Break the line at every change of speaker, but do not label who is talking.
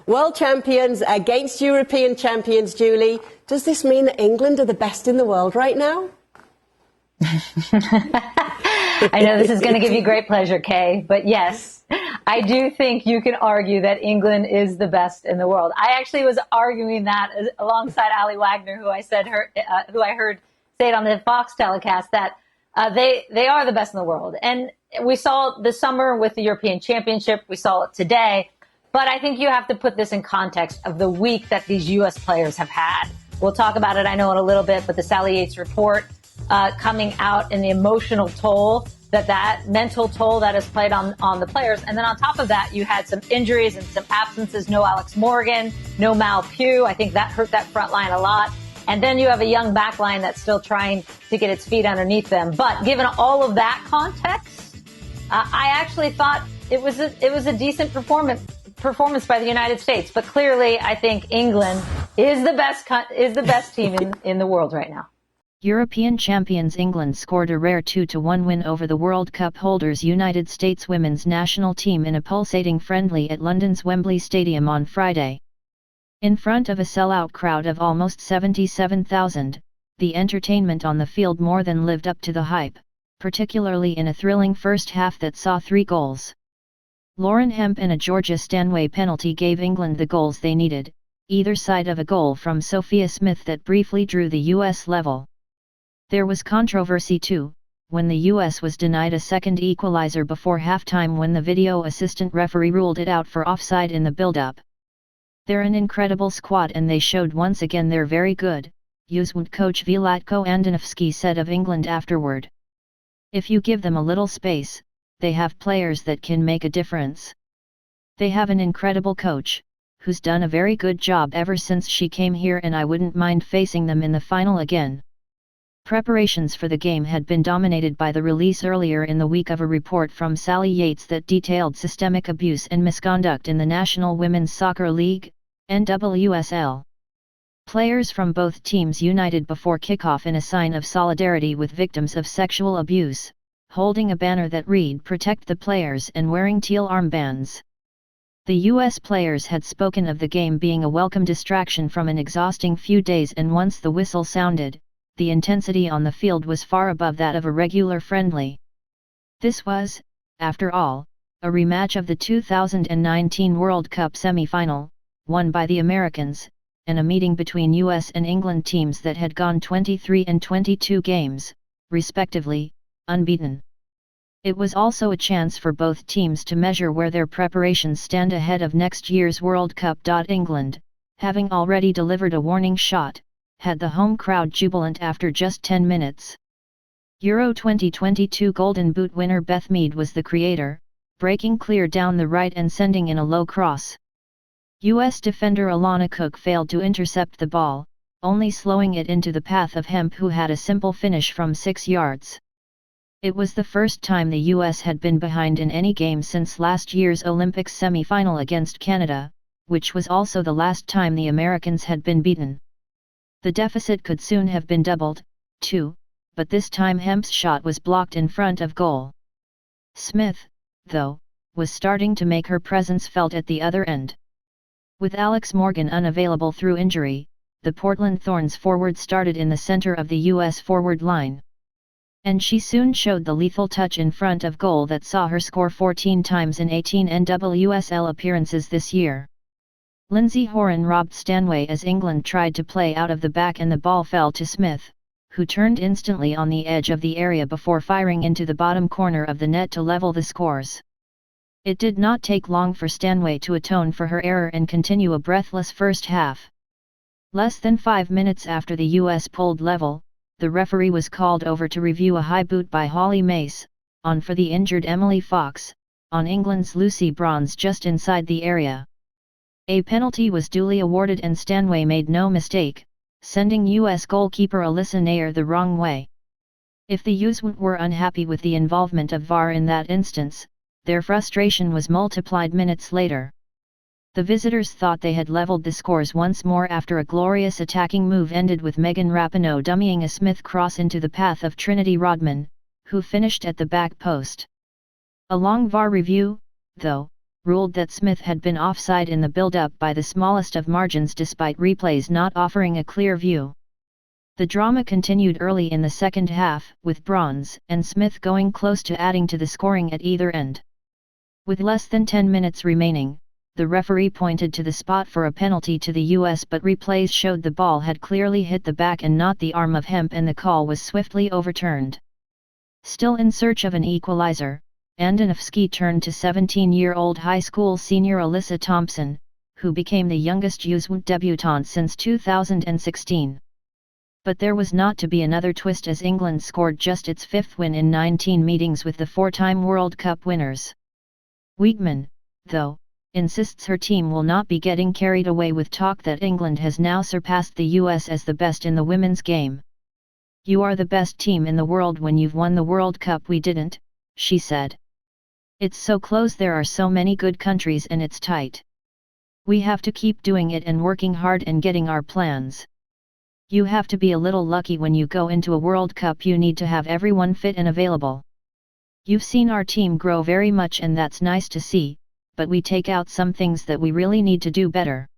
World champions against European champions, Julie. Does this mean that England are the best in the world right now?
I know this is going to give you great pleasure, Kay, but yes, I do think you can argue that England is the best in the world. I actually was arguing that alongside Ali Wagner, who I heard say it on the Fox telecast, that they are the best in the world. And we saw it this summer with the European Championship. We saw it today. But I think you have to put this in context of the week that these U.S. players have had. We'll talk about it, I know, in a little bit, but the Sally Yates report coming out and the emotional toll, that mental toll that has played on the players. And then on top of that, you had some injuries and some absences. No Alex Morgan, no Mal Pugh. I think that hurt that front line a lot. And then you have a young back line that's still trying to get its feet underneath them. But given all of that context, I actually thought it was a decent performance by the United States. But clearly, I think England is the best team in the world right now.
European champions England scored a rare 2-1 win over the World Cup holders United States women's national team in a pulsating friendly at London's Wembley Stadium on Friday. In front of a sellout crowd of almost 77,000, the entertainment on the field more than lived up to the hype, particularly in a thrilling first half that saw 3 goals. Lauren Hemp and a Georgia Stanway penalty gave England the goals they needed, either side of a goal from Sophia Smith that briefly drew the US level. There was controversy too, when the US was denied a second equalizer before halftime when the video assistant referee ruled it out for offside in the buildup. They're an incredible squad and they showed once again they're very good, USWNT coach Vlatko Andonovski said of England afterward. If you give them a little space, they have players that can make a difference. They have an incredible coach, who's done a very good job ever since she came here, and I wouldn't mind facing them in the final again. Preparations for the game had been dominated by the release earlier in the week of a report from Sally Yates that detailed systemic abuse and misconduct in the National Women's Soccer League, NWSL. Players from both teams united before kickoff in a sign of solidarity with victims of sexual abuse, holding a banner that read "Protect the Players" and wearing teal armbands. The US players had spoken of the game being a welcome distraction from an exhausting few days, and once the whistle sounded, the intensity on the field was far above that of a regular friendly. This was, after all, a rematch of the 2019 World Cup semi-final, won by the Americans, and a meeting between US and England teams that had gone 23 and 22 games, respectively, unbeaten. It was also a chance for both teams to measure where their preparations stand ahead of next year's World Cup. England, having already delivered a warning shot, had the home crowd jubilant after just 10 minutes. Euro 2022 Golden Boot winner Beth Mead was the creator, breaking clear down the right and sending in a low cross. US defender Alana Cook failed to intercept the ball, only slowing it into the path of Hemp, who had a simple finish from 6 yards. It was the first time the US had been behind in any game since last year's Olympics semi-final against Canada, which was also the last time the Americans had been beaten. The deficit could soon have been doubled, too, but this time Hemp's shot was blocked in front of goal. Smith, though, was starting to make her presence felt at the other end. With Alex Morgan unavailable through injury, the Portland Thorns forward started in the center of the US forward line. And she soon showed the lethal touch in front of goal that saw her score 14 times in 18 NWSL appearances this year. Lindsay Horan robbed Stanway as England tried to play out of the back and the ball fell to Smith, who turned instantly on the edge of the area before firing into the bottom corner of the net to level the scores. It did not take long for Stanway to atone for her error and continue a breathless first half. Less than 5 minutes after the US pulled level, the referee was called over to review a high boot by Holly Mace, on for the injured Emily Fox, on England's Lucy Bronze just inside the area. A penalty was duly awarded and Stanway made no mistake, sending US goalkeeper Alyssa Nair the wrong way. If the USWNT were unhappy with the involvement of VAR in that instance, their frustration was multiplied minutes later. The visitors thought they had leveled the scores once more after a glorious attacking move ended with Megan Rapinoe dummying a Smith cross into the path of Trinity Rodman, who finished at the back post. A long VAR review, though, ruled that Smith had been offside in the build-up by the smallest of margins despite replays not offering a clear view. The drama continued early in the second half, with Bronze and Smith going close to adding to the scoring at either end. With less than 10 minutes remaining, the referee pointed to the spot for a penalty to the US, but replays showed the ball had clearly hit the back and not the arm of Hemp, and the call was swiftly overturned. Still in search of an equalizer, Andonovski turned to 17-year-old high school senior Alyssa Thompson, who became the youngest USWNT debutante since 2016. But there was not to be another twist as England scored just its 5th win in 19 meetings with the 4-time World Cup winners. Weightman, though, insists her team will not be getting carried away with talk that England has now surpassed the US as the best in the women's game. "You are the best team in the world when you've won the World Cup, we didn't," she said. "It's so close, there are so many good countries and it's tight. We have to keep doing it and working hard and getting our plans. You have to be a little lucky when you go into a World Cup, you need to have everyone fit and available. You've seen our team grow very much and that's nice to see, but we take out some things that we really need to do better."